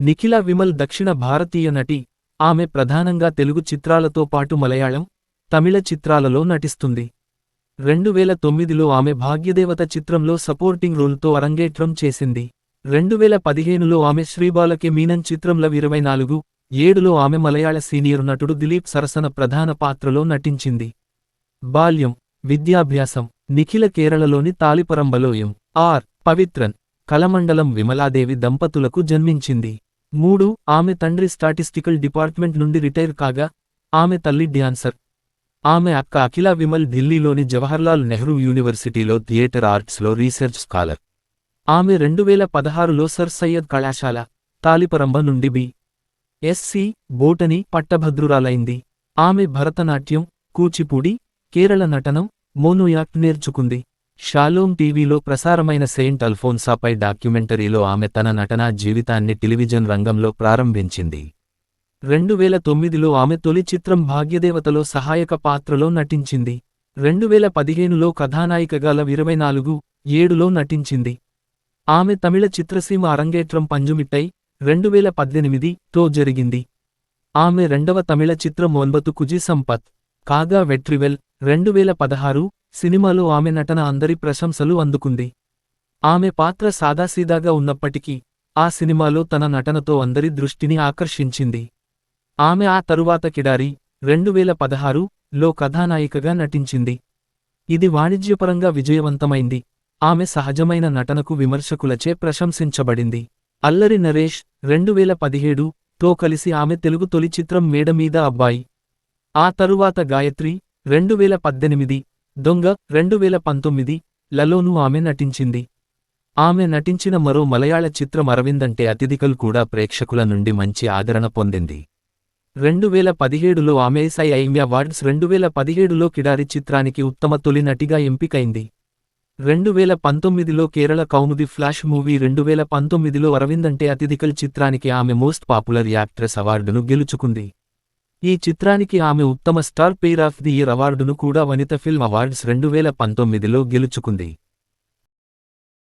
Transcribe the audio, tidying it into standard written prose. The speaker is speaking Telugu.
నిఖిల విమల్ దక్షిణ భారతీయ నటి. ఆమె ప్రధానంగా తెలుగు చిత్రాలతో పాటు మలయాళం, తమిళ చిత్రాలలో నటిస్తుంది. 2009లో ఆమె భాగ్యదేవత చిత్రంలో సపోర్టింగ్ రోల్తో అరంగేట్రం చేసింది. 2015లో ఆమె శ్రీబాలకే మీనన్ చిత్రంలో 24/7లో ఆమె మలయాళ సీనియర్ నటుడు దిలీప్ సరసన ప్రధాన పాత్రలో నటించింది. బాల్యం, విద్యాభ్యాసం. నిఖిల కేరళలోని తాళిపరంబలో ఎం.ఆర్. పవిత్రన్, కలమండలం విమలాదేవి దంపతులకు జన్మించింది. 3 ఆమె తండ్రి స్టాటిస్టికల్ డిపార్ట్మెంట్ నుండి రిటైర్ కాగా, ఆమె తల్లి డ్యాన్సర్. ఆమె అక్క అఖిల విమల్ ఢిల్లీలోని జవహర్లాల్ నెహ్రూ యూనివర్సిటీలో థియేటర్ ఆర్ట్స్లో రీసెర్చ్ స్కాలర్. ఆమె 2016లో సర్ సయ్యద్ కళాశాల, తాళిపరంబ నుండి బి.ఎస్సి. బోటనీ పట్టభద్రురాలైంది. ఆమె భరతనాట్యం, కూచిపూడి, కేరళ నటనం, మోనోయాక్ట్ నేర్చుకుంది. షాలోమ్ టీవీలో ప్రసారమైన సెయింట్ అల్ఫోన్సాపై డాక్యుమెంటరీలో ఆమె తన నటనా జీవితాన్ని టెలివిజన్ రంగంలో ప్రారంభించింది. 2009లో ఆమె తొలి చిత్రం భాగ్యదేవతలో సహాయక పాత్రలో నటించింది. 2015లో కథానాయికగా 24/7లో నటించింది. ఆమె తమిళ చిత్రసీమ అరంగేట్రం పంజుమిట్టై 2018తో జరిగింది. ఆమె రెండవ తమిళ చిత్రం ఒన్బతు కుజి సంపత్ కాగా వెట్రివెల్ 2016 సినిమాలో ఆమె నటన అందరి ప్రశంసలు అందుకుంది. ఆమె పాత్ర సాదాసీదాగా ఉన్నప్పటికీ, ఆ సినిమాలో తన నటనతో అందరి దృష్టిని ఆకర్షించింది. ఆమె ఆ తరువాత కిడారి 2016లో కథానాయికగా నటించింది. ఇది వాణిజ్యపరంగా విజయవంతమైంది. ఆమె సహజమైన నటనకు విమర్శకులచే ప్రశంసించబడింది. అల్లరి నరేష్ 2017తో కలిసి ఆమె తెలుగు తొలి చిత్రం మేడమీద అబ్బాయి. ఆ తరువాత గాయత్రి 2018, దొంగ 2019లలోనూ ఆమె నటించింది. ఆమె నటించిన మరో మలయాళ చిత్రం అరవిందంటే అతిథికల్ కూడా ప్రేక్షకుల నుండి మంచి ఆదరణ పొందింది. 2017లో ఆమె ఐ ఐఎమ్ఏ అవార్డ్స్ 2017లో కిడారి చిత్రానికి ఉత్తమ తొలి నటిగా ఎంపికైంది. 2019లో కేరళ కౌముది ఫ్లాష్ మూవీ 2019లో అరవిందంటే అతిథికల్ చిత్రానికి ఆమె మోస్ట్ పాపులర్ యాక్ట్రెస్ అవార్డును గెలుచుకుంది. ఈ చిత్రానికి ఆమె ఉత్తమ star pair of the year అవార్డును కూడా వనిత ఫిల్మ్ అవార్డ్స్ 2019లో గెలుచుకుంది.